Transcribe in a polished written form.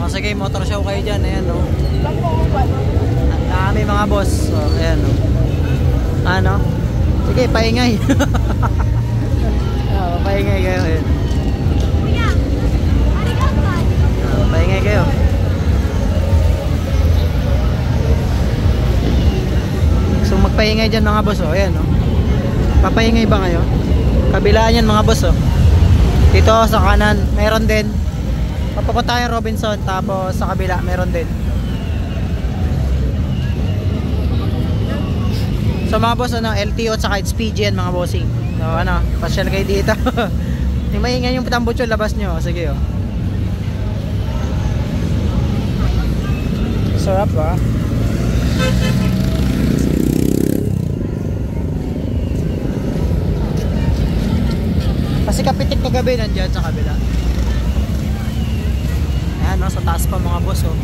Oh, sige, motor show kayo dyan. Ayan, no. Ang dami mga boss. Oh, ayan, no. Ano? Sige, paingay. Oh, paingay kayo. Ayan. Oh, paingay kayo. So, magpaingay dyan mga boss. Oh, ayan, no. Papaingay ba kayo? Kabilaan yan mga boss. Oh. Dito sa kanan, meron din. Papapunta tayo Robinson, tapos sa kabila meron din. So mga boss, ano, LTO at saka HPG yan mga bossing. So ano, pasyal kayo dito. Yung maingay yung tambutso, labas nyo. Sige, oh. Sarap ba? Kasi kapitik kagabi nandiyan sa kabila. Ayan, no, sa taas pa mga boss, oh.